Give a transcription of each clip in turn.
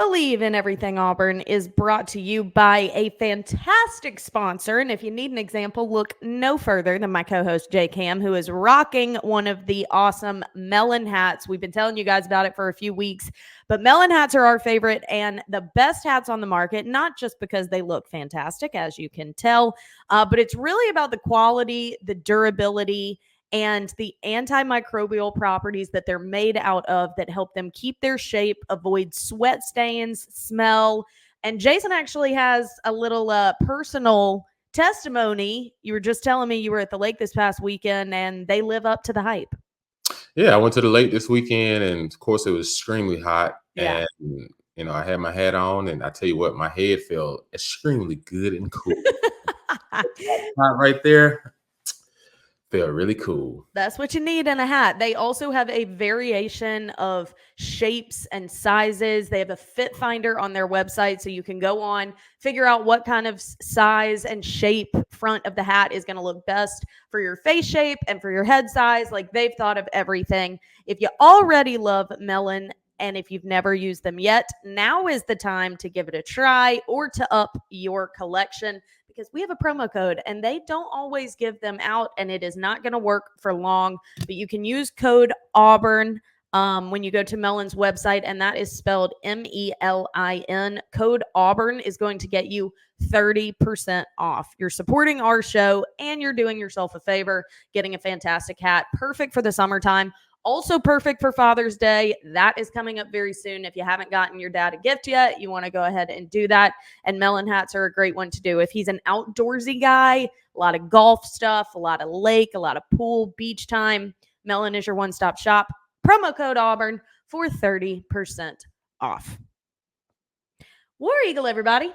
Bleav in Everything Auburn is brought to you by a fantastic sponsor. And if you need an example, look no further than my co-host, Jay Cam, who is rocking one of the awesome Melon hats. We've been telling you guys about it for a few weeks, but Melon hats are our favorite and the best hats on the market, not just because they look fantastic, as you can tell, but it's really about the quality, the durability, and the antimicrobial properties that they're made out of that help them keep their shape, avoid sweat stains, smell. And Jason actually has a little personal testimony. You were just telling me you were at the lake this past weekend and they live up to the hype. Yeah, I went to the lake this weekend and of course it was extremely hot. Yeah. And, I had my hat on and I tell you what, my head felt extremely good and cool. Hot right there. Feel really cool. That's what you need in a hat. They also have a variation of shapes and sizes. They have a fit finder on their website, so you can go on, figure out what kind of size and shape front of the hat is going to look best for your face shape and for your head size. Like, they've thought of everything. If you already love Melon, and if you've never used them yet, now is the time to give it a try or to up your collection, because we have a promo code and they don't always give them out and it is not going to work for long. But you can use code Auburn when you go to Melon's website, and that is spelled MELIN. Code Auburn is going to get you 30% off. You're supporting our show and you're doing yourself a favor, getting a fantastic hat, perfect for the summertime. Also perfect for Father's Day. That is coming up very soon. If you haven't gotten your dad a gift yet, you want to go ahead and do that. And Melon hats are a great one to do. If he's an outdoorsy guy, a lot of golf stuff, a lot of lake, a lot of pool, beach time, Melon is your one-stop shop. Promo code Auburn for 30% off. War Eagle, everybody.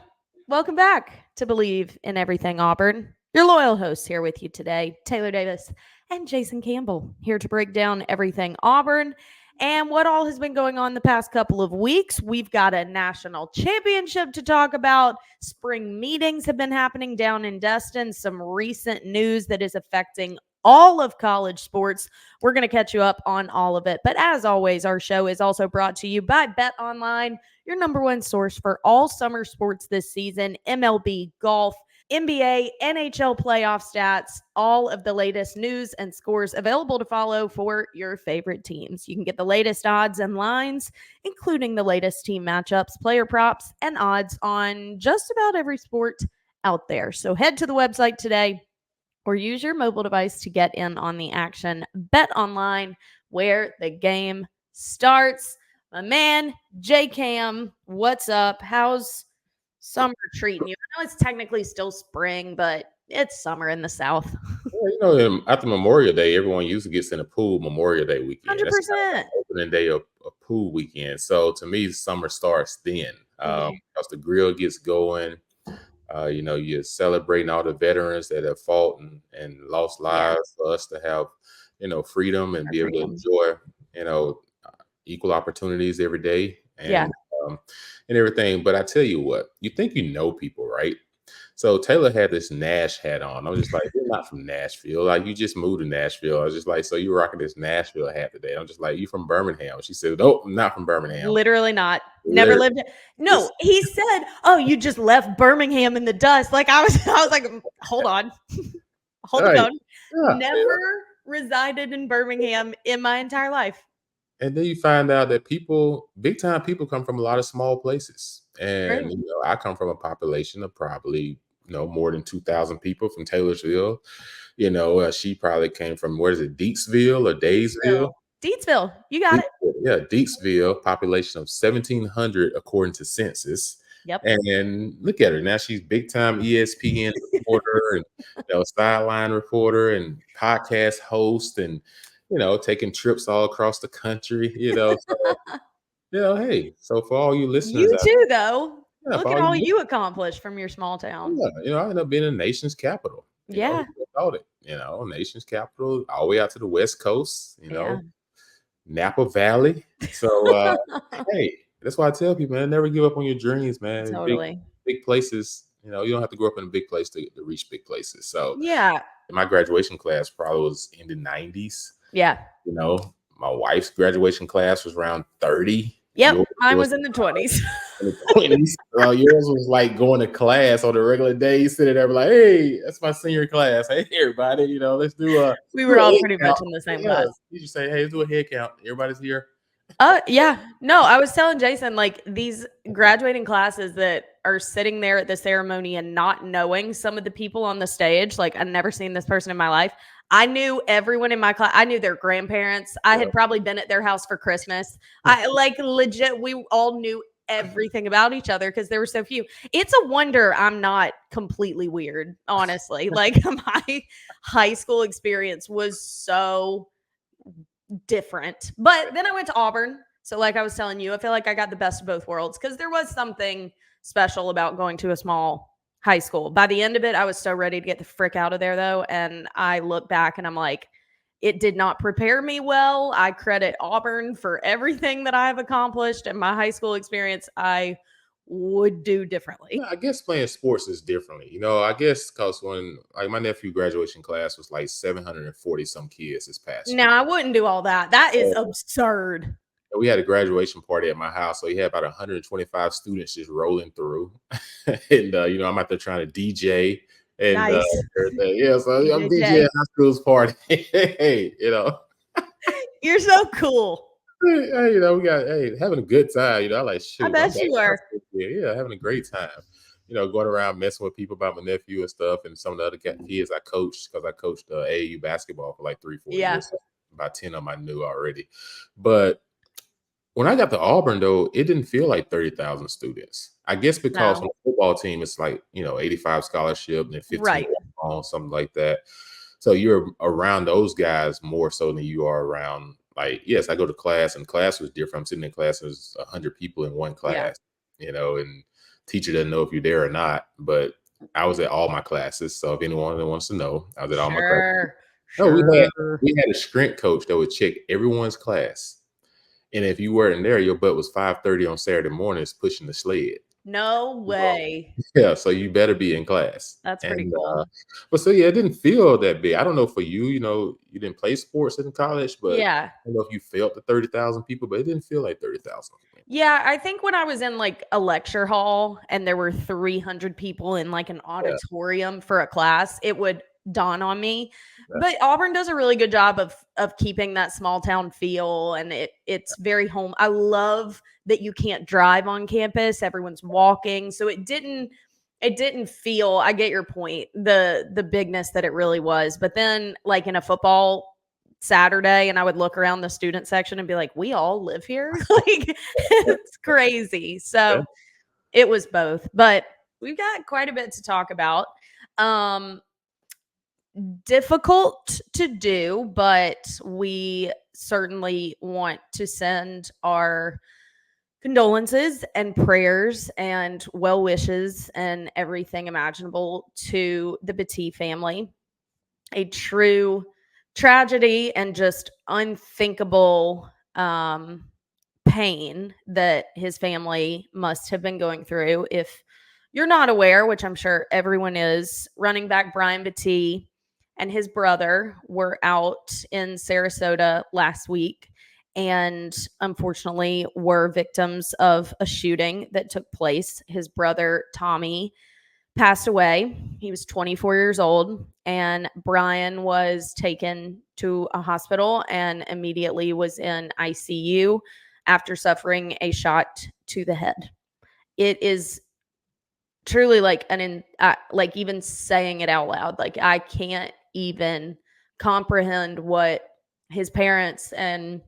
Welcome back to Bleav in Everything Auburn. Your loyal hosts here with you today, Taylor Davis and Jason Campbell, here to break down everything Auburn and what all has been going on the past couple of weeks. We've got a national championship to talk about. Spring meetings have been happening down in Destin. Some recent news that is affecting all of college sports. We're going to catch you up on all of it. But as always, our show is also brought to you by Bet Online, your number one source for all summer sports this season: MLB, golf, NBA, NHL playoff stats, all of the latest news and scores available to follow for your favorite teams. You can get the latest odds and lines, including the latest team matchups, player props, and odds on just about every sport out there. So head to the website today or use your mobile device to get in on the action. Bet Online, where the game starts. My man, J Cam, what's up? How's summer treating you? I know it's technically still spring, but it's summer in the South. Well, after Memorial Day, everyone usually gets in the pool Memorial Day weekend. 100%. That's kind of the opening day of a pool weekend. So to me, summer starts then because the grill gets going. You're celebrating all the veterans that have fought and lost lives for us to have, freedom and be able to enjoy, equal opportunities every day and everything. But I tell you what, you think you know people, right? So Taylor had this Nash hat on. I was just like, you're not from Nashville. Like, you just moved to Nashville. I was just like, so you're rocking this Nashville hat today. I'm just like, you from Birmingham? She said, nope, I'm not from Birmingham. Literally not. Never lived. No, he said, oh, you just left Birmingham in the dust. Like, I was like, hold on. Hold on. Yeah, never resided in Birmingham in my entire life. And then you find out that big time people come from a lot of small places. And, I come from a population of probably, more than 2,000 people from Taylorsville. She probably came from, where is it, Deatsville or Daysville? Deatsville. You got it. Yeah, Deatsville, population of 1,700 according to census. Yep. And look at her. Now she's big time ESPN reporter and sideline reporter and podcast host and taking trips all across the country, So, hey, so for all you listeners, you too, though. Look at all you accomplished from your small town. Yeah, I ended up being in the nation's capital. Without it, nation's capital, all the way out to the West Coast, Napa Valley. So, hey, that's why I tell people, man, never give up on your dreams, man. Totally. Big places, you don't have to grow up in a big place to reach big places. So, yeah. My graduation class probably was in the 90s. Yeah. My wife's graduation class was around 30. Yep, mine was in the 20s. In the 20s. Yours was like going to class on a regular day. You sitting there like, hey, that's my senior class. Hey, everybody, let's do we were all pretty much in the same class. You just say, hey, let's do a head count. Everybody's here. Yeah. No, I was telling Jason, like, these graduating classes that are sitting there at the ceremony and not knowing some of the people on the stage, like, I've never seen this person in my life. I knew everyone in my class. I knew their grandparents. I had probably been at their house for Christmas. I like legit, we all knew everything about each other because there were so few. It's a wonder I'm not completely weird, honestly. Like, my high school experience was so different. But then I went to Auburn. So, like I was telling you, I feel like I got the best of both worlds because there was something special about going to a small high school. By the end of it, I was so ready to get the frick out of there, though. And I look back and I'm like, it did not prepare me well. I credit Auburn for everything that I've accomplished, and my high school experience I would do differently. Yeah, I guess playing sports is differently. I guess because when like my nephew graduation class was like 740 some kids this past year. Now, I wouldn't do all that. That is absurd. We had a graduation party at my house, so you had about 125 students just rolling through, and I'm out there trying to DJ and Nice. everything. Yeah, so I'm DJing high school's party. Hey, you're so cool. Hey, we got having a good time. I like shoot. I bet you were. Yeah, having a great time. Going around messing with people about my nephew and stuff, and some of the other kids I coached because I coached AAU basketball for like 3-4 years. About 10 of them I knew already, but when I got to Auburn, though, it didn't feel like 30,000 students. I guess because on the football team, it's like 85 scholarship and then 15 on something like that. So you're around those guys more so than you are around. Like, yes, I go to class, and class was different. I'm sitting in class, there's 100 people in one class, and teacher doesn't know if you're there or not. But I was at all my classes, so if anyone wants to know, I was at all my classes. We had a strength coach that would check everyone's class. And if you weren't there, your butt was 5:30 on Saturday mornings pushing the sled. No way. Yeah, so you better be in class. That's pretty cool. But so it didn't feel that big. I don't know for you, you didn't play sports in college, but I don't know if you felt the 30,000 people, but it didn't feel like 30,000. Yeah, I think when I was in like a lecture hall and there were 300 people in like an auditorium for a class, it would dawn on me. But Auburn does a really good job of keeping that small town feel, and it's very home. I love that you can't drive on campus. Everyone's walking. So it didn't feel, I get your point, the bigness that it really was. But then like in a football Saturday, and I would look around the student section and be like, we all live here. Like, it's crazy. So it was both, but we've got quite a bit to talk about. Difficult to do, but we certainly want to send our condolences and prayers and well wishes and everything imaginable to the Battie family. A true tragedy and just unthinkable pain that his family must have been going through. If you're not aware, which I'm sure everyone is, running back Brian Battie and his brother were out in Sarasota last week and unfortunately were victims of a shooting that took place. His brother, Tommie, passed away. He was 24 years old, and Brian was taken to a hospital and immediately was in ICU after suffering a shot to the head. It is truly like like even saying it out loud, like I can't even comprehend what his parents and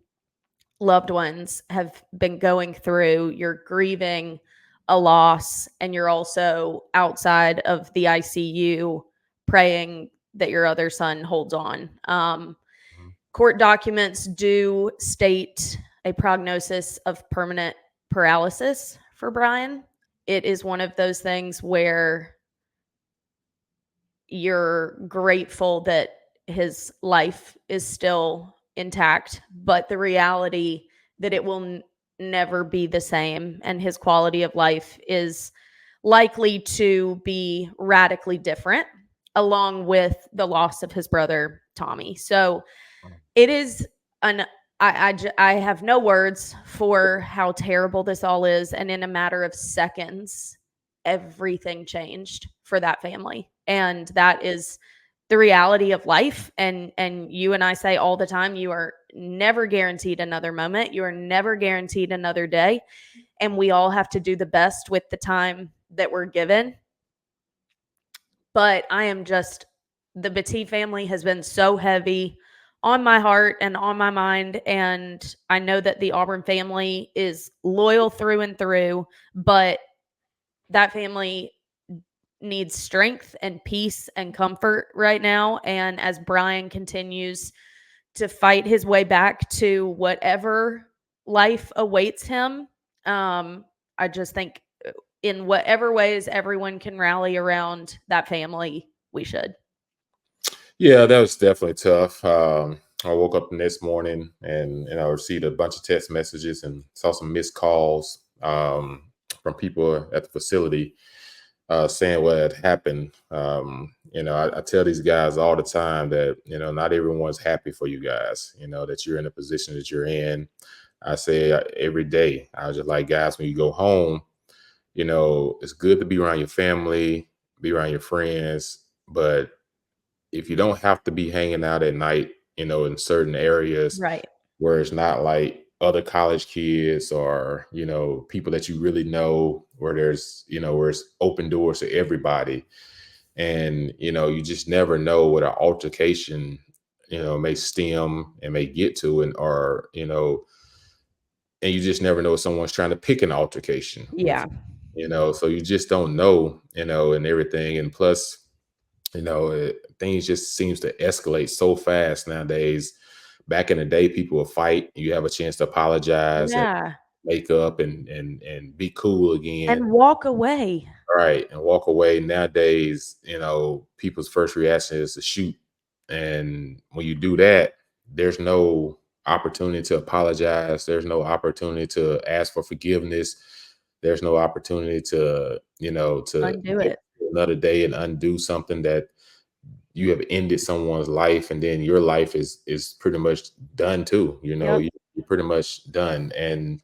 loved ones have been going through. You're grieving a loss, and you're also outside of the ICU praying that your other son holds on. Court documents do state a prognosis of permanent paralysis for Brian. It is one of those things where you're grateful that his life is still intact, but the reality that it will never be the same, and his quality of life is likely to be radically different, along with the loss of his brother Tommie. So it is an I have no words for how terrible this all is. And in a matter of seconds, everything changed for that family. And that is the reality of life. And you and I say all the time, you are never guaranteed another moment. You are never guaranteed another day. And we all have to do the best with the time that we're given. But I am just, the Battie family has been so heavy on my heart and on my mind. And I know that the Auburn family is loyal through and through, but that family needs strength and peace and comfort right now. And as Brian continues to fight his way back to whatever life awaits him, I just think in whatever ways everyone can rally around that family, we should. Yeah, that was definitely tough. I woke up the next morning and I received a bunch of text messages and saw some missed calls from people at the facility saying what had happened. I tell these guys all the time that not everyone's happy for you guys. That you're in a position that you're in. I say every day, I was just like, guys, when you go home, it's good to be around your family, be around your friends, but if you don't have to be hanging out at night, in certain areas Right. where it's not like other college kids or, people that you really know, where where it's open doors to everybody. And, you just never know what an altercation, may stem and may get to, and you just never know if someone's trying to pick an altercation with Yeah. so you just don't know, and everything. And plus, things just seems to escalate so fast nowadays. Back in the day, people would fight. You have a chance to apologize and Yeah. make up and be cool again. And walk away. Right. And walk away. Nowadays, people's first reaction is to shoot. And when you do that, there's no opportunity to apologize. There's no opportunity to ask for forgiveness. There's no opportunity to Undo live it. another day and undo something that you have ended someone's life, and then your life is pretty much done too. Yep. You're pretty much done. And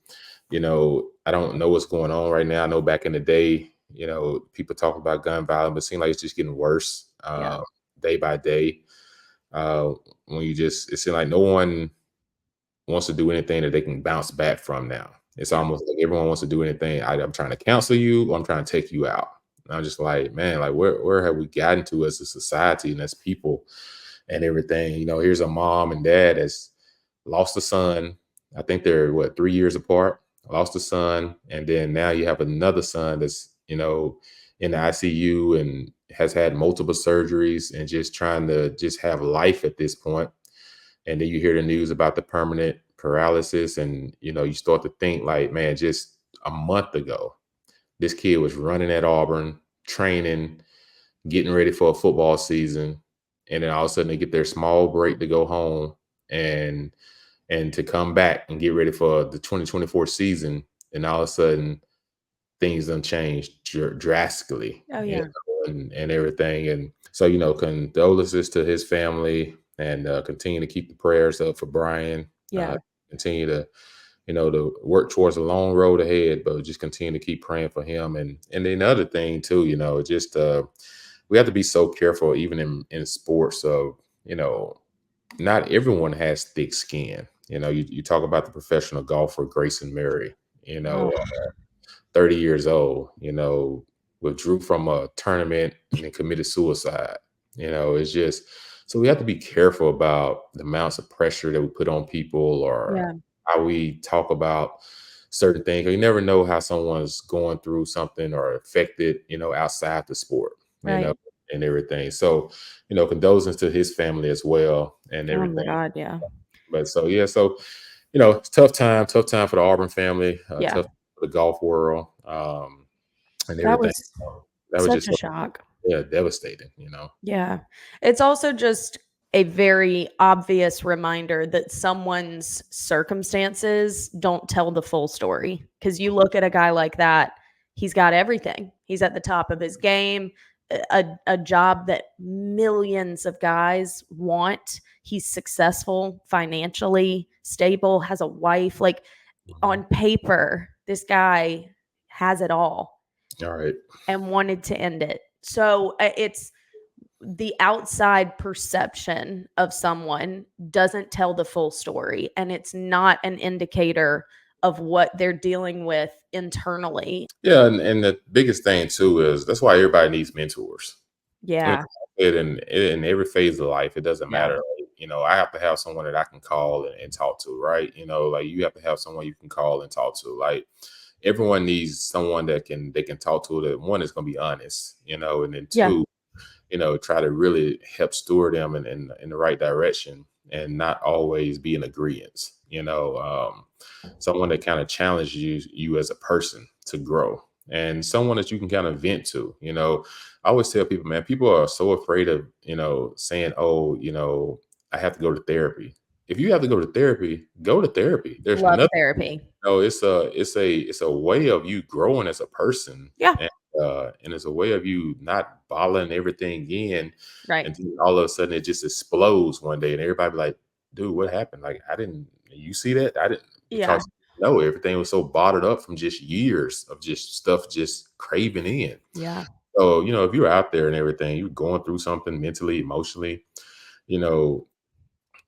I don't know what's going on right now. I know back in the day, people talk about gun violence, but it seems like it's just getting worse Yeah. day by day. Uh, when it seems like no one wants to do anything that they can bounce back from now. It's Yep. almost like everyone wants to do anything. I'm trying to counsel you, or I'm trying to take you out. And I'm just like, man, like where have we gotten to as a society and as people and everything? Here's a mom and dad that's lost a son. I think they're 3 years apart. Lost a son, and then now you have another son that's in the ICU and has had multiple surgeries and just trying to just have life at this point. And then you hear the news about the permanent paralysis, and you start to think like, man, just a month ago, this kid was running at Auburn, training, getting ready for a football season, and then all of a sudden they get their small break to go home and to come back and get ready for the 2024 season, and all of a sudden things done changed drastically, Oh yeah. and everything. And so, condolences to his family, and continue to keep the prayers up for Brian. Yeah. Continue to work towards a long road ahead, but just continue to keep praying for him. And then the other thing too, just we have to be so careful, even in sports. So, not everyone has thick skin. You talk about the professional golfer Grayson, Oh, 30 years old, withdrew from a tournament and committed suicide. It's just, so we have to be careful about the amounts of pressure that we put on people, or yeah. how we talk about certain things. You never know how someone's going through something or affected, outside the sport, Right. and everything. So, condolences to his family as well and Oh my everything. God. Yeah. But so, yeah, so, it's tough time for the Auburn family, Yeah. tough for the golf world, and That everything. was That was such just a so, shock. yeah, devastating. Yeah. It's also just a very obvious reminder that someone's circumstances don't tell the full story. Because you look at a guy like that, he's got everything. He's at the top of his game, a job that millions of guys want. He's successful, financially stable, has a wife. Like on paper, this guy has it all All right. and wanted to end it. So it's the outside perception of someone doesn't tell the full story, and it's not an indicator of what they're dealing with internally. Yeah, and the biggest thing too is that's why everybody needs mentors. You know, Yeah. in every phase of life, it doesn't Yeah. matter. You know, I have to have someone that I can call and talk to, right? You know, like you have to have someone you can call and talk to. Like everyone needs someone that they can talk to. That one is going to be honest, you know, and then Yeah. two, you know, try to really help steward them in the right direction and not always be in agreement. You know, someone that kind of challenges you as a person to grow, and someone that you can kind of vent to. You know, I always tell people, man, people are so afraid of, you know, saying, oh, you know, I have to go to therapy. If you have to go to therapy, go to therapy. There's Love nothing. therapy. No, it's a way of you growing as a person, Yeah. and it's a way of you not bottling everything in, Right. and then all of a sudden it just explodes one day, and everybody be like, "Dude, what happened? Like, I didn't. You see that? I didn't." Yeah. Because no, everything was so bottled up from just years of just stuff just craving in. Yeah. So you know, if you're out there and everything, you're going through something mentally, emotionally, you know,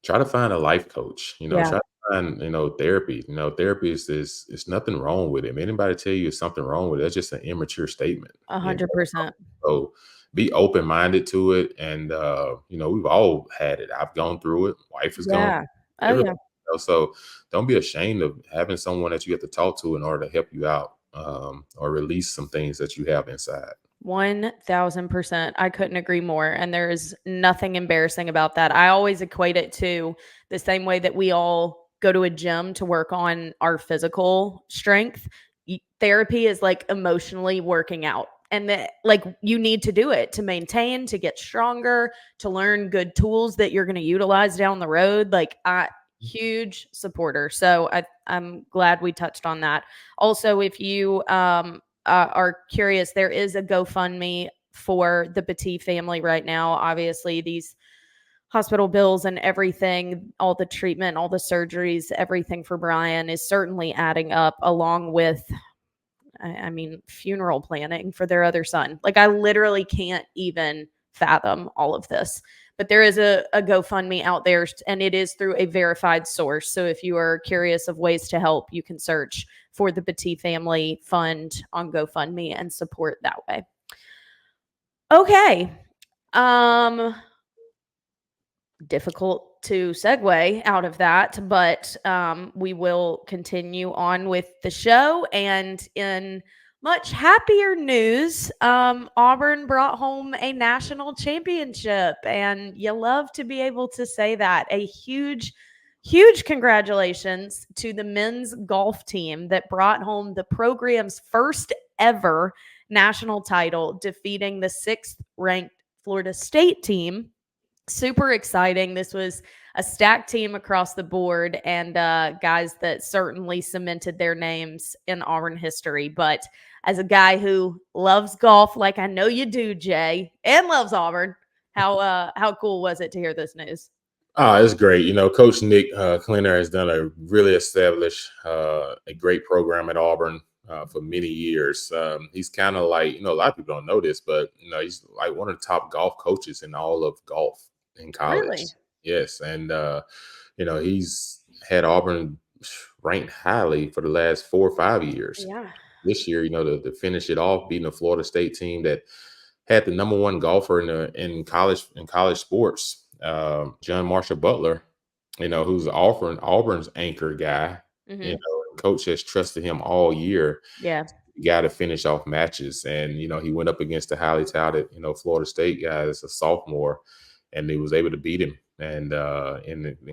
try to find a life coach, you know, Yeah. try to find, you know, therapy. You know, therapy is nothing wrong with it. If anybody tell you there's something wrong with it, that's just an immature statement, you know. 100%. So be open-minded to it. And you know, we've all had it. I've gone through it, wife has gone Yeah. Oh, everybody, yeah. you know, so don't be ashamed of having someone that you have to talk to in order to help you out, or release some things that you have inside. 1000%. I couldn't agree more. And there is nothing embarrassing about that. I always equate it to the same way that we all go to a gym to work on our physical strength. Therapy is like emotionally working out. And that, like, you need to do it to maintain, to get stronger, to learn good tools that you're going to utilize down the road. Like, huge supporter. So I'm glad we touched on that. Also, if you are curious, there is a GoFundMe for the Battie family right now. Obviously, these hospital bills and everything, all the treatment, all the surgeries, everything for Brian is certainly adding up, along with, I mean, funeral planning for their other son. Like, I literally can't even fathom all of this. But there is a GoFundMe out there, and it is through a verified source. So if you are curious of ways to help, you can search for the Battie Family Fund on GoFundMe and support that way. Okay. Difficult to segue out of that, but we will continue on with the show. And in much happier news, Auburn brought home a national championship, and you love to be able to say that. A huge congratulations to the men's golf team that brought home the program's first ever national title, defeating the 6th ranked Florida State team. Super exciting. This was a stacked team across the board, and guys that certainly cemented their names in Auburn history. But as a guy who loves golf, like I know you do, Jay, and loves Auburn, how cool was it to hear this news? Oh, it's great. You know, Coach Nick Clinner has done a really established, a great program at Auburn for many years. He's kind of like, you know, a lot of people don't know this, but, you know, he's like one of the top golf coaches in all of golf in college. Really? Yes. And, you know, he's had Auburn ranked highly for the last 4 or 5 years. Yeah. This year, you know, to finish it off, beating a Florida State team that had the number one golfer in college sports, John Marshall Butler, you know, who's Auburn's anchor guy. You Hmm. know, coach has trusted him all year. Yeah. Got to finish off matches, and you know he went up against the highly touted, you know, Florida State guy as a sophomore, and he was able to beat him and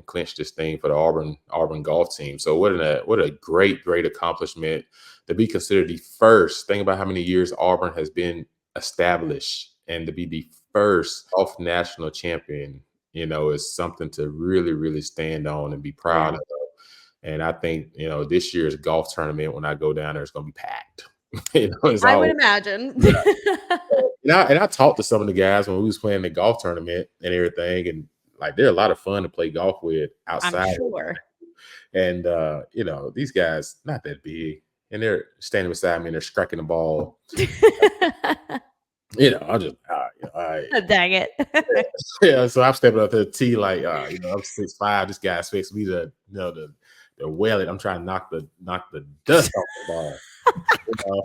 clinch this thing for the Auburn golf team. So what a great accomplishment to be considered the first. Think about how many years Auburn has been established, and to be the first golf national champion, you know, is something to really stand on and be proud Yeah. of. And I think, you know, this year's golf tournament, when I go down there, it's going to be packed. It's I would always. imagine. And I talked to some of the guys when we was playing the golf tournament and everything, and like they're a lot of fun to play golf with I'm outside. sure. And these guys not that big, and they're standing beside me and they're striking the ball. I'm just Dang it. yeah. So I'm stepping up to the tee like I'm 6'5". This guy's fixing me the well it. I'm trying to knock the dust off the ball.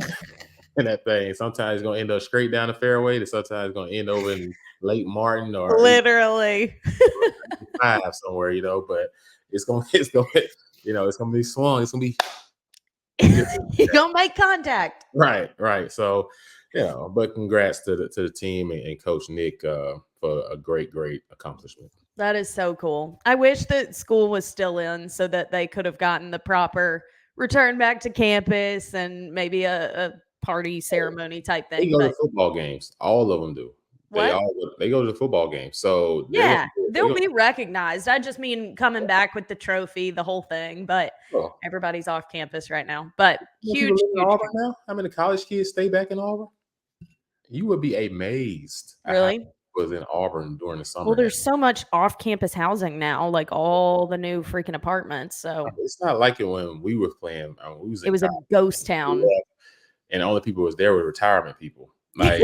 And that thing. Sometimes it's gonna end up straight down the fairway, and sometimes it's gonna end over in Lake Martin or Literally. 5 somewhere, but it's gonna it's gonna be swung. It's gonna be You're gonna make contact. right. So, but congrats to the team and Coach Nick for a great accomplishment. That is so cool. I wish that school was still in so that they could have gotten the proper return back to campus and maybe a party ceremony type They thing. go to But football games. All of them do. what? They go to the football games. So Yeah, they'll be recognized. I just mean coming back with the trophy, the whole thing. But everybody's off campus right now. But huge. Auburn now. How many college kids stay back in Auburn? You would be amazed. Really? Was in Auburn during the summer. Well, there's so much off-campus housing now, like all the new freaking apartments. So it's not like it when we were playing. It was a ghost town, and the only people who was there were retirement people. Like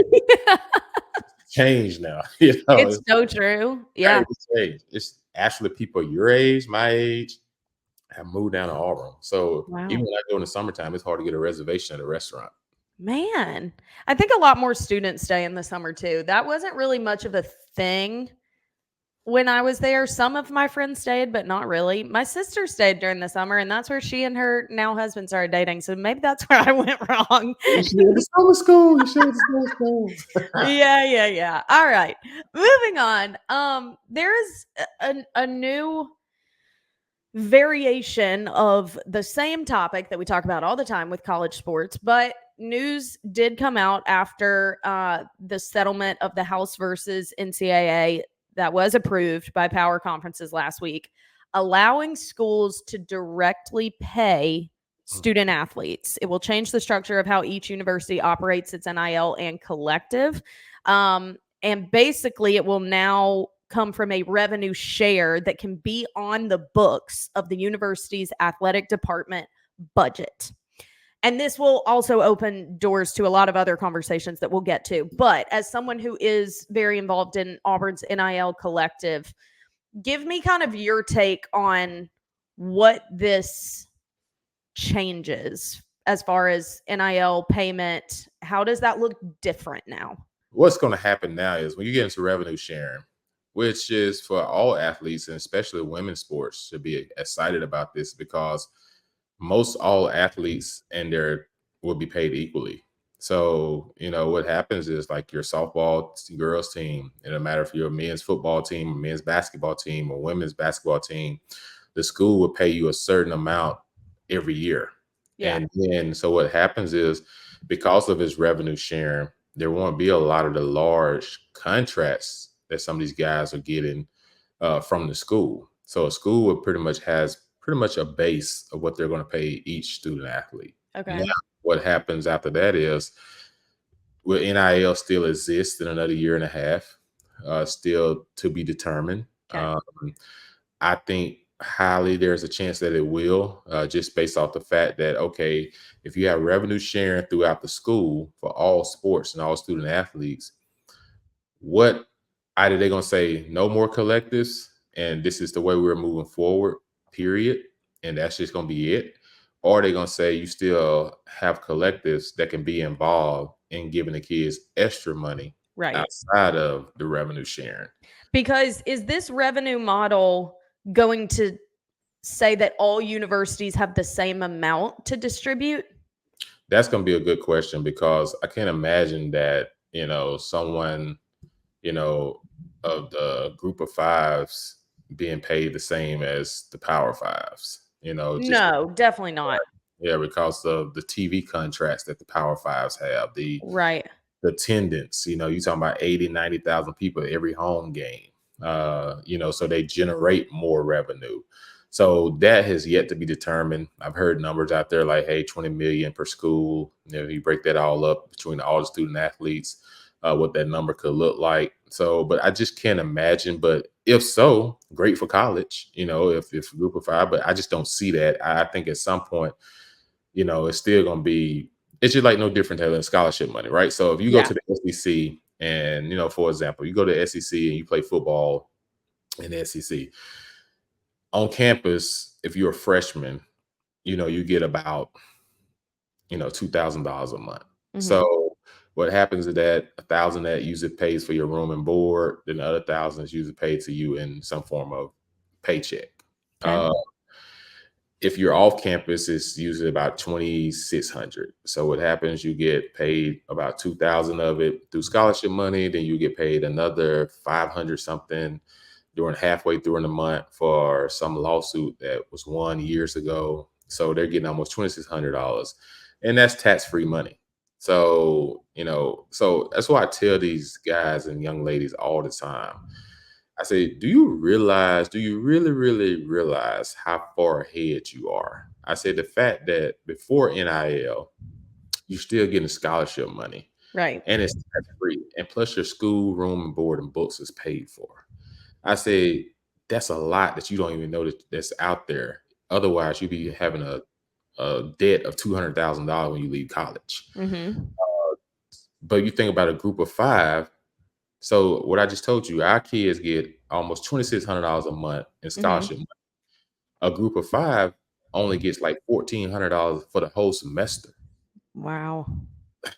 changed now. It's so true. Yeah, it's actually people your age, my age, have moved down to Auburn. So even when I go in the summertime, it's hard to get a reservation at a restaurant. Man, I think a lot more students stay in the summer too. That wasn't really much of a thing when I was there. Some of my friends stayed, but not really. My sister stayed during the summer, and that's where she and her now husband started dating. So maybe that's where I went wrong. Summer school. You should summer school. Yeah. All right, moving on. There is a new variation of the same topic that we talk about all the time with college sports, but news did come out after the settlement of the House versus NCAA that was approved by power conferences last week, allowing schools to directly pay student athletes. It will change the structure of how each university operates its NIL and collective. And basically, it will now come from a revenue share that can be on the books of the university's athletic department budget. And this will also open doors to a lot of other conversations that we'll get to. But as someone who is very involved in Auburn's NIL collective, give me kind of your take on what this changes as far as NIL payment. How does that look different now? What's going to happen now is when you get into revenue sharing, which is for all athletes and especially women's sports should be excited about this, because most all athletes and their will be paid equally. So, what happens is like your softball girls team, it doesn't matter if you're a men's football team, or men's basketball team, or women's basketball team, the school will pay you a certain amount every year. Yeah. And then, so what happens is because of its revenue sharing, there won't be a lot of the large contracts that some of these guys are getting from the school. So a school would pretty much a base of what they're going to pay each student athlete. Okay. Now, what happens after that is, will NIL still exist in another year and a half? Still to be determined. Okay. I think highly there's a chance that it will, just based off the fact that, okay, if you have revenue sharing throughout the school for all sports and all student athletes, what either they're going to say no more collectives and this is the way we're moving forward, period, and that's just going to be it, or they're going to say you still have collectives that can be involved in giving the kids extra money outside of the revenue sharing. Because is this revenue model going to say that all universities have the same amount to distribute? That's going to be a good question, because I can't imagine that, someone, of the group of fives being paid the same as the power fives, No, definitely not. Yeah, because of the TV contracts that the power fives have, the attendance, you're talking about 80, 90,000 people at every home game, so they generate more revenue. So that has yet to be determined. I've heard numbers out there like, hey, 20 million per school. You break that all up between all the student athletes, what that number could look like. So, but I just can't imagine. But if so, great for college, if group of five, but I just don't see that. I think at some point, it's still going to be, it's just like no different than scholarship money, right? So if you go Yeah. to the SEC and, for example, you go to the SEC and you play football in the SEC on campus, if you're a freshman, you get about, $2,000 a month. So what happens is that 1,000 that usually pays for your room and board, then the other 1,000 is usually paid to you in some form of paycheck. Okay. If you're off campus, it's usually about 2,600. So what happens, you get paid about 2,000 of it through scholarship money, then you get paid another 500 something during halfway through in the month for some lawsuit that was won years ago. So they're getting almost $2,600, and that's tax-free money. So, so that's why I tell these guys and young ladies all the time. I say, do you really, really realize how far ahead you are? I say the fact that before NIL, you're still getting scholarship money Right. and it's tax free. And plus your school, room and board and books is paid for. I say that's a lot that you don't even know that's out there. Otherwise, you'd be having a debt of $200,000 when you leave college. But you think about a group of five. So what I just told you, our kids get almost $2,600 a month in scholarship money. A group of five only gets like $1,400 for the whole semester. Wow.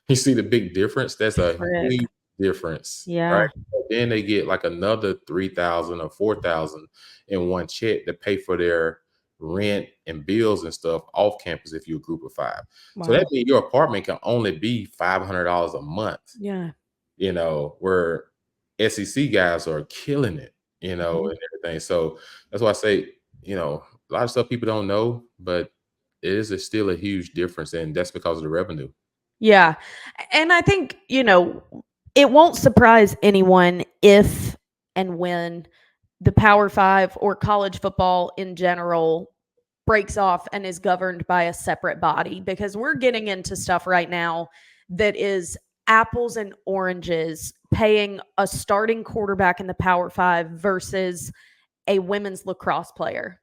You see the big difference? That's a Frick. huge difference, Yeah. right? But then they get like another 3,000 or 4,000 in one check to pay for their rent and bills and stuff off campus if you're a group of five. So Wow. that means your apartment can only be $500 a month. Yeah. Where SEC guys are killing it, and everything. So that's why I say, a lot of stuff people don't know, but it is still a huge difference, and that's because of the revenue. Yeah. And I think, it won't surprise anyone if and when the Power Five or college football in general breaks off and is governed by a separate body, because we're getting into stuff right now that is apples and oranges, paying a starting quarterback in the Power Five versus a women's lacrosse player.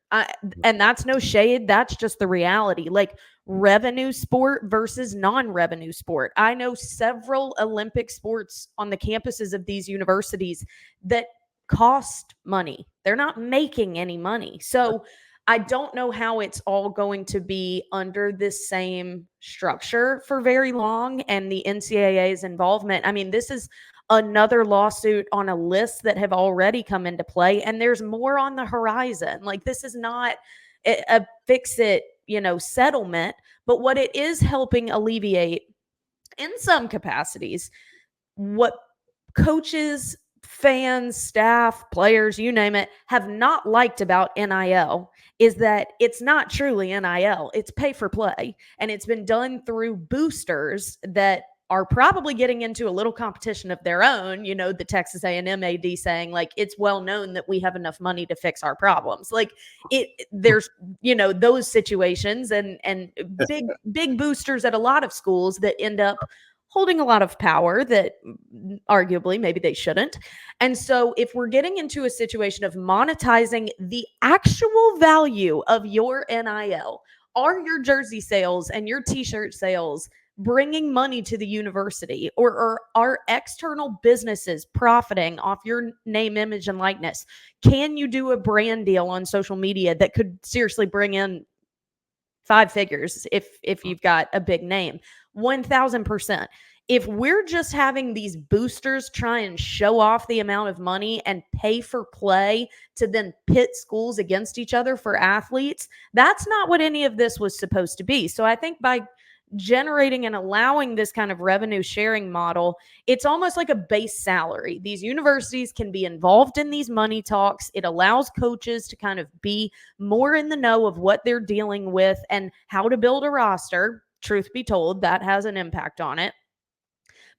And that's no shade. That's just the reality. Like, revenue sport versus non-revenue sport. I know several Olympic sports on the campuses of these universities that cost money. They're not making any money. So I don't know how it's all going to be under this same structure for very long, and the NCAA's involvement. I mean, this is another lawsuit on a list that have already come into play, and there's more on the horizon. Like, this is not a fix it, settlement, but what it is helping alleviate in some capacities, what coaches, fans, staff, players, you name it, have not liked about NIL is that it's not truly NIL. It's pay for play. And it's been done through boosters that are probably getting into a little competition of their own. The Texas A&M AD saying, like, it's well known that we have enough money to fix our problems. Like, there's, those situations and big boosters at a lot of schools that end up holding a lot of power that arguably maybe they shouldn't. And so if we're getting into a situation of monetizing the actual value of your NIL, are your jersey sales and your t-shirt sales bringing money to the university, or are external businesses profiting off your name, image, and likeness? Can you do a brand deal on social media that could seriously bring in 5 figures if you've got a big name? 1,000%. If we're just having these boosters try and show off the amount of money and pay for play to then pit schools against each other for athletes, that's not what any of this was supposed to be. So I think by generating and allowing this kind of revenue sharing model, it's almost like a base salary. These universities can be involved in these money talks. It allows coaches to kind of be more in the know of what they're dealing with and how to build a roster. Truth be told, that has an impact on it.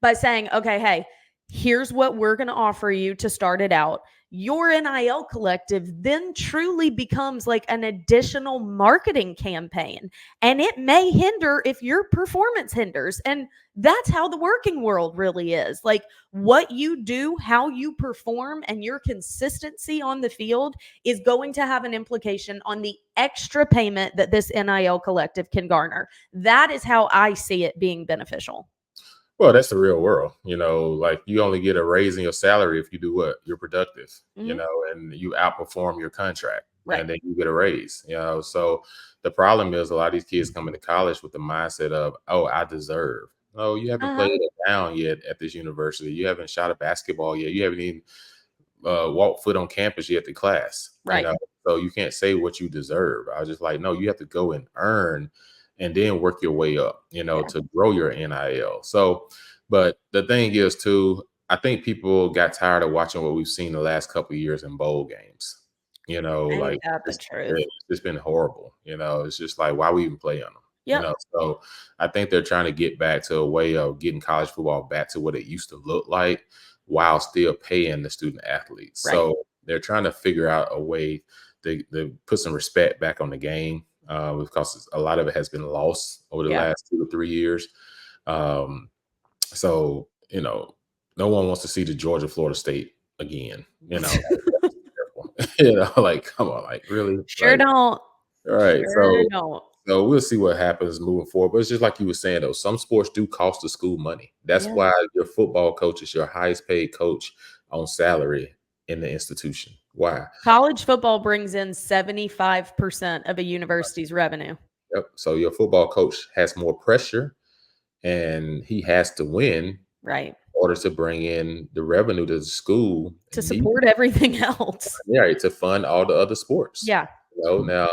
By saying, okay, hey, here's what we're going to offer you to start it out. your NIL collective then truly becomes like an additional marketing campaign. And it may hinder if your performance hinders. And that's how the working world really is. Like what you do, how you perform, and your consistency on the field is going to have an implication on the extra payment that this NIL collective can garner. That is how I see it being beneficial. Well, that's the real world. Like you only get a raise in your salary if you do what? You're productive, and you outperform your contract. Right. And then you get a raise, So the problem is a lot of these kids come into college with the mindset of, oh, I deserve. Oh, you haven't played it down yet at this university. You haven't shot a basketball yet. You haven't even walked foot on campus yet to class. Right. So you can't say what you deserve. I was just like, no, you have to go and earn and then work your way up, to grow your NIL. So, but the thing is too, I think people got tired of watching what we've seen the last couple of years in bowl games. Like it's been horrible. It's just like, why we even play on them? So I think they're trying to get back to a way of getting college football back to what it used to look like while still paying the student athletes. Right. So they're trying to figure out a way to put some respect back on the game. Because a lot of it has been lost over the last 2 to 3 years. So, no one wants to see the Georgia-Florida State again, like, come on, like, really? Sure don't. All right. Sure don't. So we'll see what happens moving forward. But it's just like you were saying, though, some sports do cost the school money. That's why your football coach is your highest paid coach on salary in the institution. Why? College football brings in 75% of a university's revenue. Yep. So your football coach has more pressure and he has to win right in order to bring in the revenue to the school to support everything else. Right. To fund all the other sports. Yeah. Now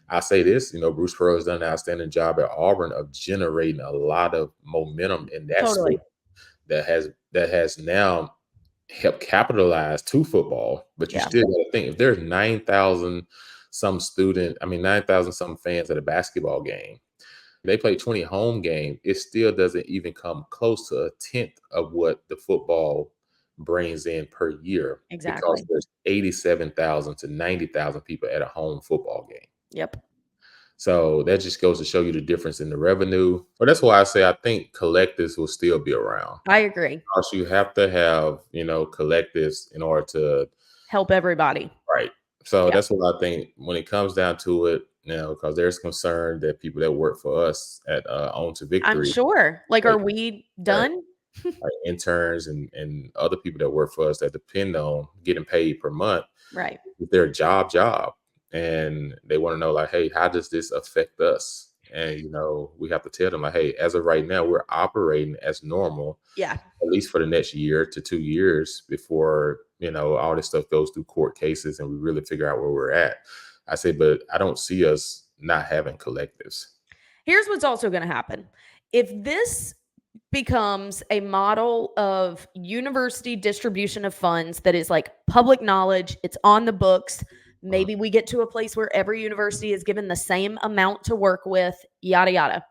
I say this, Bruce Pearl has done an outstanding job at Auburn of generating a lot of momentum in that sport that has now help capitalize to football, but you still got to think if there's 9,000 some fans at a basketball game, they play 20 home games, it still doesn't even come close to a tenth of what the football brings in per year. Exactly. Because there's 87,000 to 90,000 people at a home football game. Yep. So that just goes to show you the difference in the revenue. But that's why I say I think collectives will still be around. I agree. Because you have to have, collectives in order to help everybody. Right. So that's what I think when it comes down to it, because there's concern that people that work for us at On to Victory. I'm sure. Like, are we done? Like interns and other people that work for us that depend on getting paid per month. Right. Their job. And they want to know, like, hey, how does this affect us? And, we have to tell them, like, hey, as of right now, we're operating as normal. Yeah. At least for the next year to 2 years before, all this stuff goes through court cases and we really figure out where we're at. I say, but I don't see us not having collectives. Here's what's also going to happen. If this becomes a model of university distribution of funds that is like public knowledge, it's on the books, maybe we get to a place where every university is given the same amount to work with, yada, yada.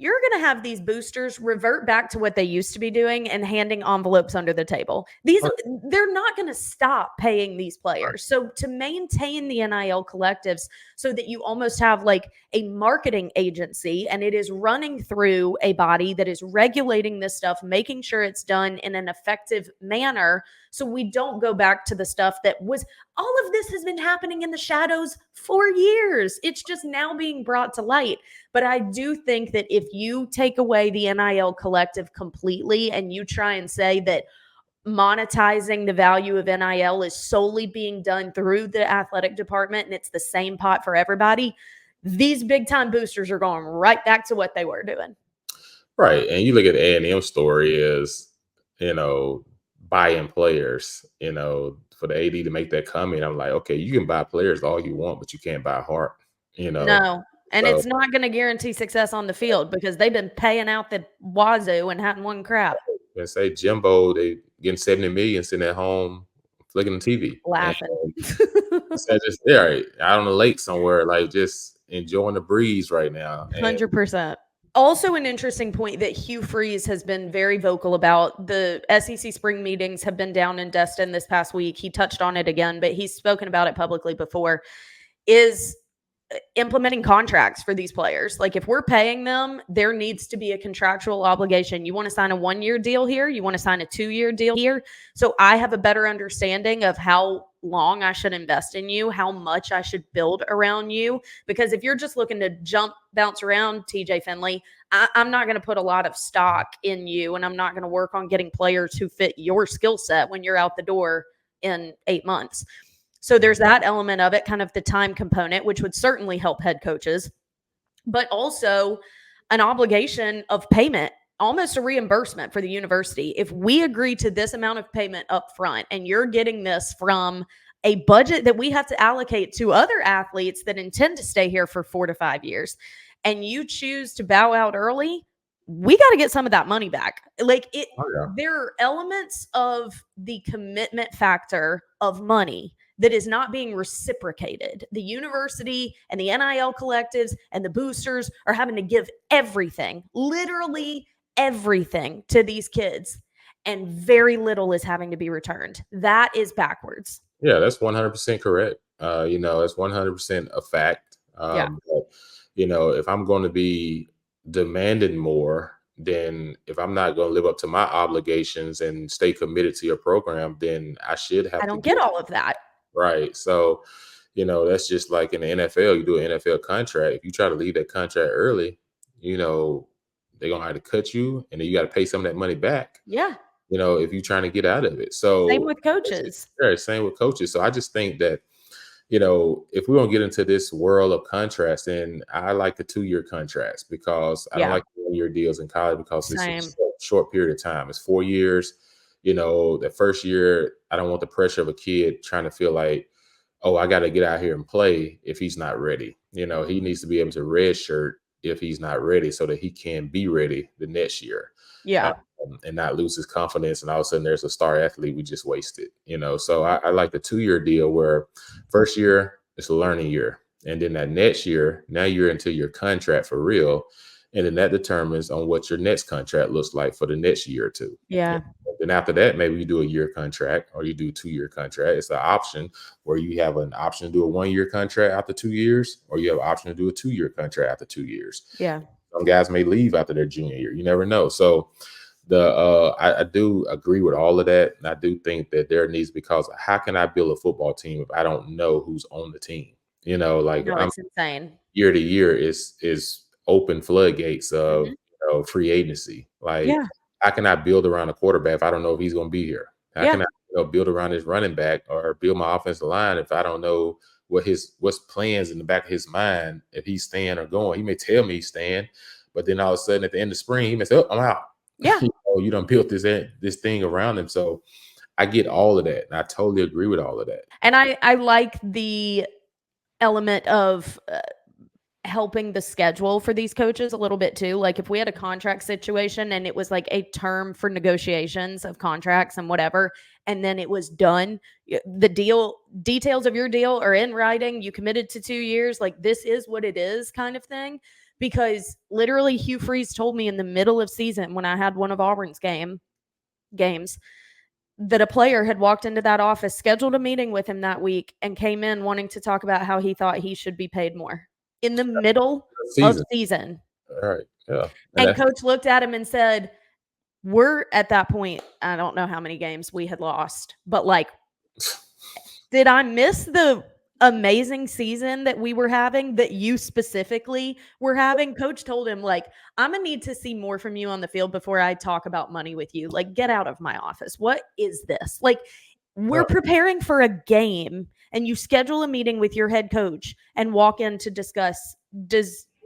You're going to have these boosters revert back to what they used to be doing and handing envelopes under the table. They're not going to stop paying these players. So to maintain the NIL collectives so that you almost have like a marketing agency and it is running through a body that is regulating this stuff, making sure it's done in an effective manner so we don't go back to the stuff that was all of this has been happening in the shadows for years. It's just now being brought to light. But I do think that if you take away the NIL collective completely and you try and say that monetizing the value of NIL is solely being done through the athletic department and it's the same pot for everybody, these big time boosters are going right back to what they were doing. Right. And you look at the A&M story is, buying players, for the AD to make that comment. I'm like, okay, you can buy players all you want, but you can't buy heart, No. And it's not going to guarantee success on the field because they've been paying out the wazoo and hadn't won crap. And say Jimbo, they getting 70 million sitting at home flicking the TV. Laughing. So just there out on the lake somewhere, like just enjoying the breeze right now. 100%. Also an interesting point that Hugh Freeze has been very vocal about. The SEC spring meetings have been down in Destin this past week. He touched on it again, but he's spoken about it publicly before, is implementing contracts for these players. Like, if we're paying them, there needs to be a contractual obligation. You want to sign a 1-year deal here, you want to sign a 2-year deal here, so I have a better understanding of how long I should invest in you, how much I should build around you. Because if you're just looking to bounce around, TJ Finley, I'm not going to put a lot of stock in you, and I'm not going to work on getting players who fit your skill set when you're out the door in 8 months. So there's that element of it, kind of the time component, which would certainly help head coaches, but also an obligation of payment, almost a reimbursement for the university. If we agree to this amount of payment up front, and you're getting this from a budget that we have to allocate to other athletes that intend to stay here for 4 to 5 years, and you choose to bow out early, we got to get some of that money back. Like, there are elements of the commitment factor of money that is not being reciprocated. The university and the NIL collectives and the boosters are having to give everything, literally everything, to these kids, and very little is having to be returned. That is backwards. Yeah, that's 100% correct. It's 100% a fact. But, if I'm going to be demanding more, then if I'm not going to live up to my obligations and stay committed to your program, then I should have to. I don't get all of that. Right. So, that's just like in the NFL. You do an NFL contract. If you try to leave that contract early, they're going to have to cut you, and then you got to pay some of that money back. Yeah. If you're trying to get out of it. So same with coaches. Same with coaches. So I just think that, if we're going to get into this world of contracts, then I like the 2-year contracts, because I don't like the 1-year deals in college, because it's a short period of time. It's 4 years. The first year, I don't want the pressure of a kid trying to feel like, oh, I got to get out here and play if he's not ready. He needs to be able to redshirt if he's not ready, so that he can be ready the next year. Yeah. And not lose his confidence, and all of a sudden there's a star athlete we just wasted. So I like the 2-year deal, where first year it's a learning year, and then that next year, now you're into your contract for real, and then that determines on what your next contract looks like for the next year or two. Yeah. Then after that, maybe you do a year contract, or you do a 2-year contract. It's an option where you have an option to do a 1-year contract after 2 years, or you have an option to do a 2-year contract after 2 years. Yeah. Some guys may leave after their junior year. You never know. So I do agree with all of that. And I do think that there needs, because how can I build a football team if I don't know who's on the team? It's insane. Year to year is open floodgates of free agency. How can I build around a quarterback if I don't know if he's going to be here? How can I build around his running back, or build my offensive line if I don't know what's plans in the back of his mind, if he's staying or going? He may tell me he's staying, but then all of a sudden at the end of spring, he may say, "Oh, I'm out." Yeah. You done built this thing around him. So I get all of that, and I totally agree with all of that. And I like the element of helping the schedule for these coaches a little bit too. Like, if we had a contract situation and it was like a term for negotiations of contracts and whatever, and then it was done, the details of your deal are in writing, you committed to 2 years, like, this is what it is, kind of thing. Because literally Hugh Freeze told me in the middle of season, when I had one of Auburn's games, that a player had walked into that office, scheduled a meeting with him that week, and came in wanting to talk about how he thought he should be paid more in the middle of season. All right. Yeah. And coach looked at him and said, we're at that point, I don't know how many games we had lost, but like, did I miss the amazing season that we were having, that you specifically were having? Coach told him, like, I'm gonna need to see more from you on the field before I talk about money with you. Like, get out of my office. What is this? Like, we're preparing for a game, and you schedule a meeting with your head coach and walk in to discuss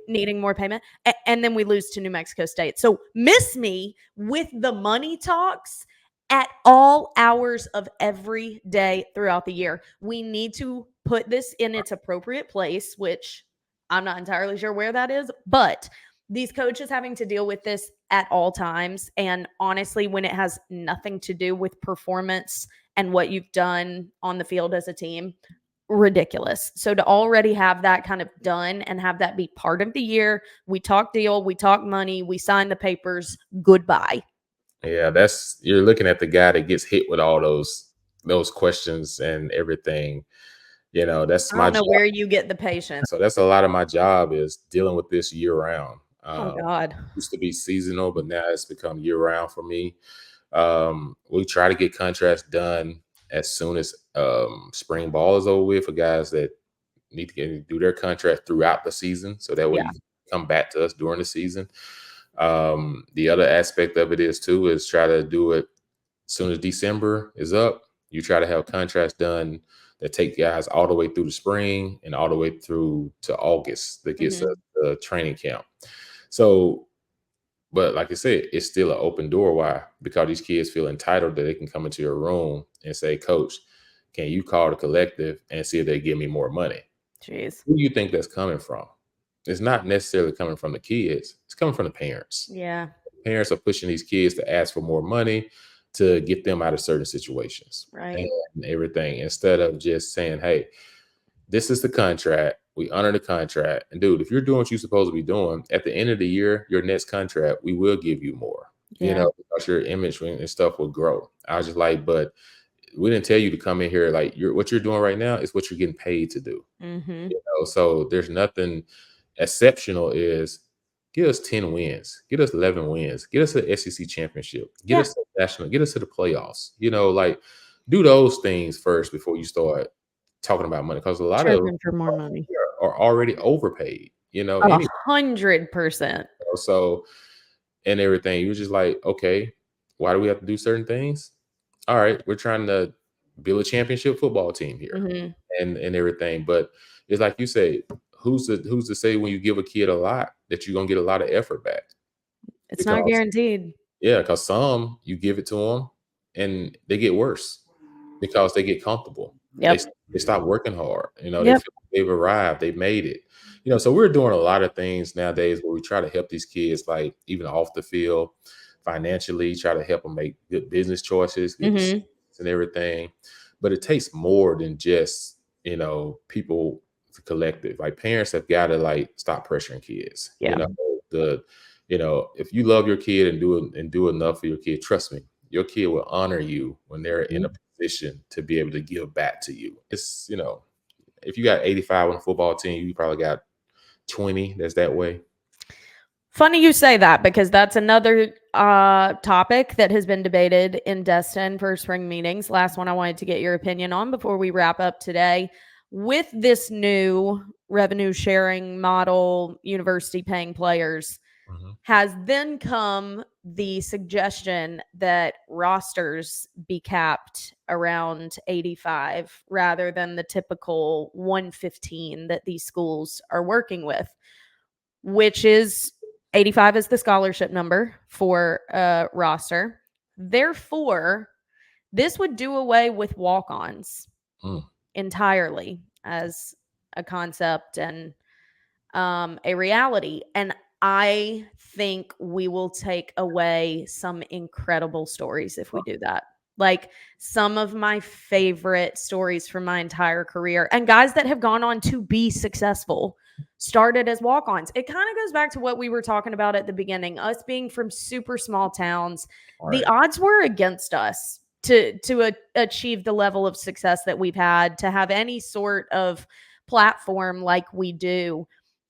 needing more payment, and then we lose to New Mexico State. So miss me with the money talks at all hours of every day throughout the year. We need to put this in its appropriate place, which I'm not entirely sure where that is, but these coaches having to deal with this at all times. And honestly, when it has nothing to do with performance and what you've done on the field as a team, ridiculous. So to already have that kind of done and have that be part of the year, we talk deal, we talk money, we sign the papers, goodbye. Yeah, you're looking at the guy that gets hit with all those questions and everything. That's I my don't know job. where you get the patience. So that's a lot of my job is dealing with this year round. Oh God. Used to be seasonal, but now it's become year round for me. We try to get contracts done as soon as spring ball is over with for guys that need to do their contract throughout the season, so that way Yeah. you can come back to us during the season. The other aspect of it is try to do it as soon as December is up. You try to have contracts done that take guys all the way through the spring and all the way through to August that gets us the training camp. So, but like I said, it's still an open door. Why? Because these kids feel entitled that they can come into your room and say, Coach, can you call the collective and see if they give me more money? Jeez. Who do you think that's coming from? It's not necessarily coming from the kids. It's coming from the parents. Yeah. Parents are pushing these kids to ask for more money to get them out of certain situations Right. and everything, instead of just saying, hey, this is the contract. We honor the contract. And dude, if you're doing what you're supposed to be doing, at the end of the year, your next contract, we will give you more, Yeah. because your image and stuff will grow. I was just like, but we didn't tell you to come in here. Like what you're doing right now is what you're getting paid to do. Mm-hmm. So there's nothing exceptional. Is get us 10 wins, get us 11 wins, get us an SEC championship, get us to national, get us to the playoffs. Like do those things first before you start talking about money, because a lot of Charging for more money. are already overpaid. Anyway. 100%. So and everything, you're just like, okay, why do we have to do certain things? All right, we're trying to build a championship football team here. Mm-hmm. And everything. But it's like you say, who's to say when you give a kid a lot that you're gonna get a lot of effort back? It's not guaranteed. Yeah, because some you give it to them and they get worse because they get comfortable. Yep. They stop working hard. They Yep. feel like they've arrived, they've made it. So we're doing a lot of things nowadays where we try to help these kids, like even off the field, financially, try to help them make good business choices, good decisions and everything. But it takes more than just people collective. Like parents have got to like stop pressuring kids. Yeah. If you love your kid and do enough for your kid, trust me, your kid will honor you when they're in a position to be able to give back to you. It's if you got 85 on the football team, you probably got 20 that's that way. Funny you say that, because that's another topic that has been debated in Destin for spring meetings. Last one I wanted to get your opinion on before we wrap up today. With this new revenue sharing model, university paying players, has then come the suggestion that rosters be capped around 85 rather than the typical 115 that these schools are working with, which is 85 is the scholarship number for a roster. Therefore, this would do away with walk-ons entirely as a concept and a reality. And I think we will take away some incredible stories if we do that. Like some of my favorite stories from my entire career, and guys that have gone on to be successful started as walk-ons. It kind of goes back to what we were talking about at the beginning, us being from super small towns. Right. The odds were against us to achieve the level of success that we've had, to have any sort of platform like we do.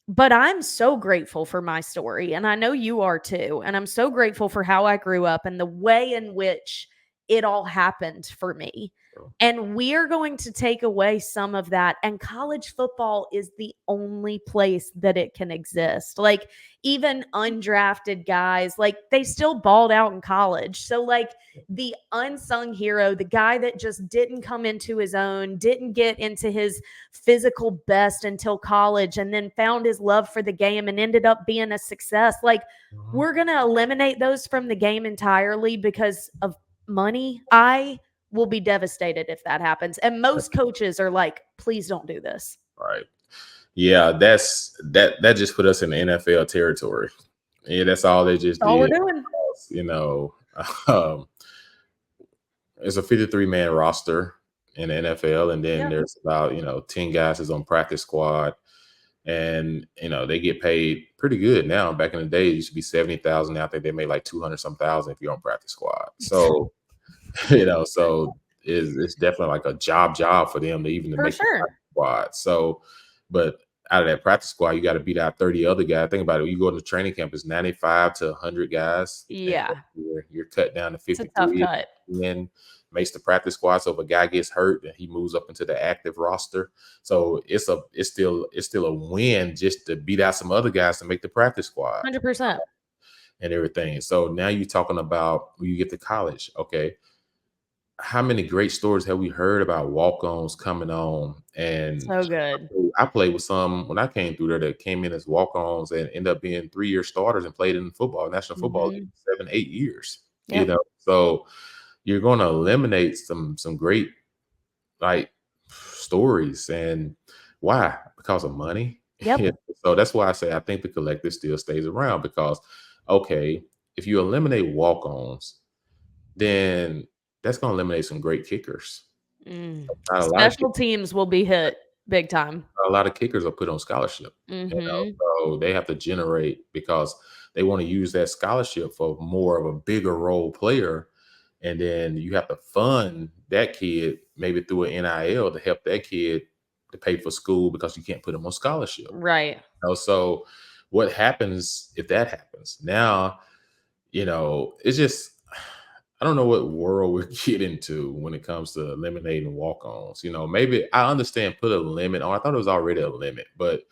But I'm so grateful for my story, and I know you are too. And I'm so grateful for how I grew up and the way in which it all happened for me. And we are going to take away some of that. And college football is the only place that it can exist. Like even undrafted guys, like they still balled out in college. So like the unsung hero, the guy that just didn't come into his own, didn't get into his physical best until college, and then found his love for the game and ended up being a success. Like we're going to eliminate those from the game entirely because of money. I will be devastated if that happens. And most coaches are like, please don't do this. Right. Yeah, that just put us in the NFL territory. Yeah, that's all they just That's all did. we're doing. It's a 53-man roster. in the NFL, and then Yep. there's about 10 guys that's on practice squad, and they get paid pretty good now. Back in the day, it used to be 70,000. Now I think they made like 200 some thousand if you're on practice squad. So so it's definitely like a job for them to even to For make the sure. practice squad. So, but out of that practice squad, you got to beat out 30 other guys. Think about it. You go into training camp, it's 95 to 100 guys. And Yeah. you're cut down to It's a tough 53. cut. And then makes the practice squad. So if a guy gets hurt, then he moves up into the active roster. So it's still a win just to beat out some other guys to make the practice squad 100%. and everything. So now you're talking about when you get to college, okay, how many great stories have we heard about walk-ons coming on? And So good. I played with some when I came through there that came in as walk-ons and ended up being 3-year starters and played in football, National Football League, 7-8 years. Yep. So you're going to eliminate some great like stories. And why? Because of money. Yep. So that's why I say I think the collective still stays around, because okay, if you eliminate walk-ons, then that's going to eliminate some great kickers. Special teams will be hit big time. A lot of kickers are put on scholarship. So they have to generate, because they want to use that scholarship for more of a bigger role player. And then you have to fund that kid maybe through an NIL to help that kid to pay for school, because you can't put them on scholarship. Right. So what happens if that happens? Now, it's just, I don't know what world we're getting to when it comes to eliminating walk-ons. Maybe I understand put a limit on. I thought it was already a limit, but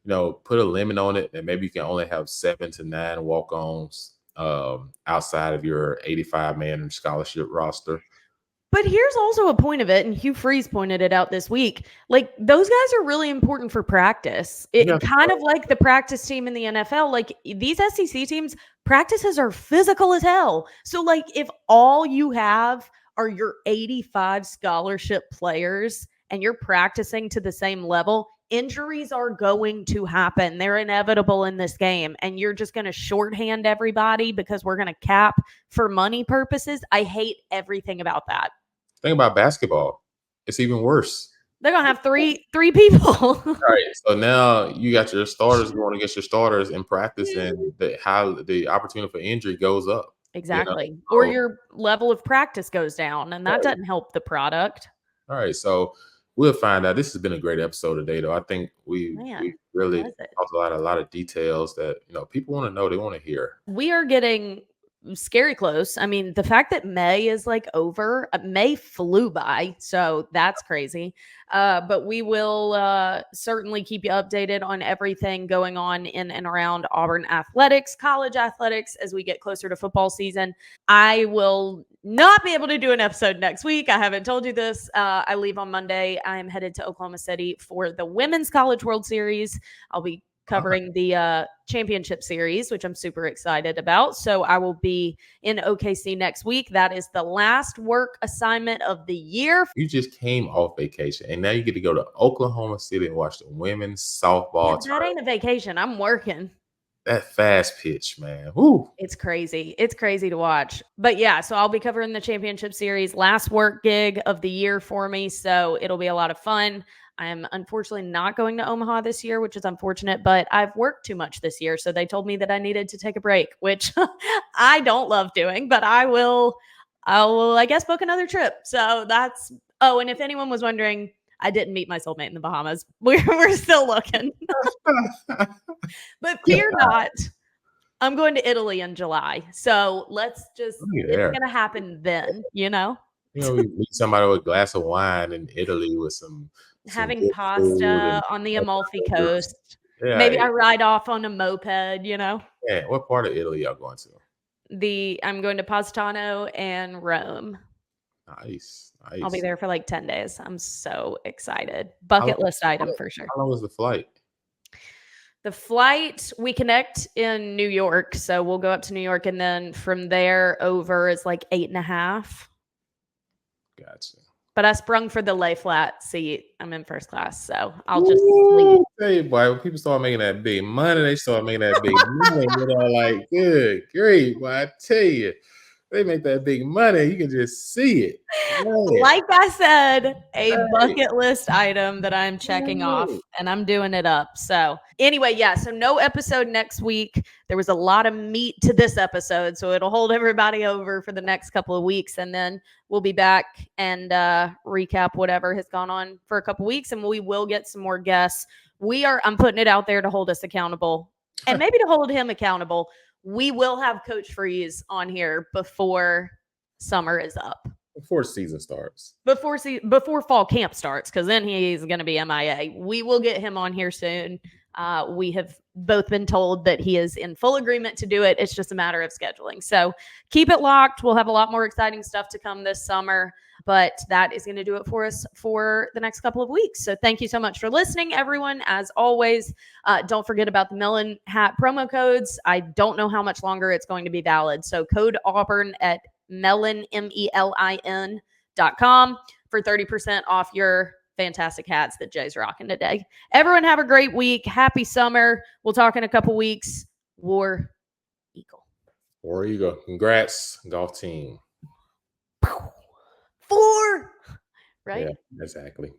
put a limit on it, and maybe you can only have 7 to 9 walk-ons outside of your 85-man scholarship roster. But here's also a point of it, and Hugh Freeze pointed it out this week. Like, those guys are really important for practice. Kind of like the practice team in the NFL. Like, these SEC teams, practices are physical as hell. So, like, if all you have are your 85 scholarship players and you're practicing to the same level, injuries are going to happen. They're inevitable in this game. And you're just going to shorthand everybody because we're going to cap for money purposes. I hate everything about that. Think about basketball. It's even worse. They're going to have three people. All right. So now you got your starters going against your starters in practice, and the opportunity for injury goes up. Exactly. Or your level of practice goes down, and that doesn't help the product. All right. So we'll find out. This has been a great episode today, though. I think we really talked a lot of details that people want to know, they want to hear. We are getting scary close. I mean, the fact that May is like over, May flew by, so that's crazy. But we will certainly keep you updated on everything going on in and around Auburn athletics, college athletics, as we get closer to football season. I will not be able to do an episode next week. I haven't told you this. I leave on Monday. I'm headed to Oklahoma City for the Women's College World Series. I'll be covering the championship series, which I'm super excited about. So I will be in OKC next week. That is the last work assignment of the year. You just came off vacation, and now you get to go to Oklahoma City and watch the women's softball. That ain't a vacation. I'm working. That fast pitch, man. Woo. It's crazy. It's crazy to watch. But yeah, so I'll be covering the championship series, last work gig of the year for me. So it'll be a lot of fun. I'm unfortunately not going to Omaha this year, which is unfortunate, but I've worked too much this year. So they told me that I needed to take a break, which I don't love doing, but I will, I guess, book another trip. So that's, and if anyone was wondering, I didn't meet my soulmate in the Bahamas. We're still looking. But fear not, I'm going to Italy in July. So let's just, it's going to happen then, we meet somebody with a glass of wine in Italy with some having pasta on the Amalfi Coast. Yeah, maybe I ride off on a moped, Yeah. What part of Italy y'all going to? I'm going to Positano and Rome. Nice. I'll be there for like 10 days. I'm so excited. Bucket list item for sure. How long was the flight? The flight, we connect in New York. So we'll go up to New York, and then from there over is like 8.5. Gotcha. But I sprung for the lay flat seat. I'm in first class, so I'll just sleep. Hey, boy, when people start making that big money, they start making that big money. Like, good, great, boy, I tell you. They make that big money. You can just see it. Man. Like I said, a Right. bucket list item that I'm checking off, and I'm doing it up. So anyway, yeah, so no episode next week. There was a lot of meat to this episode, so it'll hold everybody over for the next couple of weeks, and then we'll be back and recap whatever has gone on for a couple of weeks, and we will get some more guests. I'm putting it out there to hold us accountable, and maybe to hold him accountable. We will have Coach Freeze on here before summer is up. Before season starts. Before fall camp starts, because then he's going to be MIA. We will get him on here soon. We have both been told that he is in full agreement to do it. It's just a matter of scheduling. So keep it locked. We'll have a lot more exciting stuff to come this summer, but that is going to do it for us for the next couple of weeks. So thank you so much for listening, everyone. As always, don't forget about the Melon hat promo codes. I don't know how much longer it's going to be valid. So code Auburn at Melon, MELIN.com for 30% off your fantastic hats that Jay's rocking today. Everyone have a great week. Happy summer. We'll talk in a couple weeks. War Eagle. War Eagle. Congrats, golf team. 4. Right? Yeah, exactly.